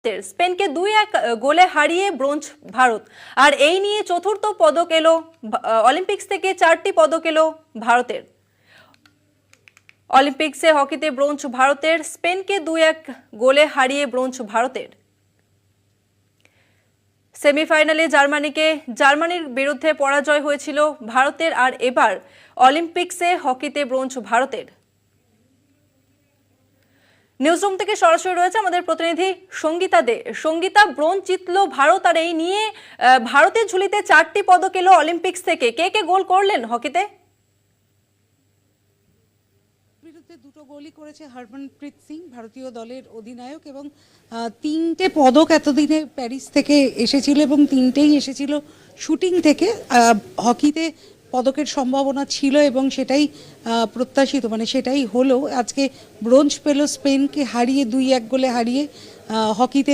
স্পেনকে 2-1 গোলে হারিয়ে ব্রোঞ্জ ভারত। আর এই নিয়ে চতুর্থ পদক এলো অলিম্পিক্স থেকে, 4টি পদক এলো ভারতের। অলিম্পিক্সে হকিতে ব্রোঞ্জ ভারতের, স্পেনকে 2-1 গোলে হারিয়ে ব্রোঞ্জ ভারতের। সেমিফাইনালে জার্মানির বিরুদ্ধে পরাজয় হয়েছিল ভারতের, আর এবার অলিম্পিক্সে হকিতে ব্রোঞ্জ ভারতের। নিউজরুম থেকে সরাসরি রয়েছে আমাদের প্রতিনিধি সঙ্গীতা দে। সঙ্গীতা, ব্রোঞ্জ জিতলো ভারত, আর এই নিয়ে ভারতের ঝুলিতে 4টি পদক এলো অলিম্পিক্স থেকে। কে কে গোল করলেন হকিতে? বিরুদ্ধে দুটো গোলই করেছে হরমনপ্রীত সিং, ভারতীয় দলের অধিনায়ক, এবং 3টে পদক এতদিনে প্যারিস থেকে এসেছিল এবং 3টেই এসেছিল শুটিং থেকে। হকিতে পদকের সম্ভাবনা ছিল এবং সেটাই প্রত্যাশিত, মানে সেটাই হলো। আজকে ব্রোঞ্জ পেল স্পেনকে হারিয়ে, 2-1 গোলে হারিয়ে। হকিতে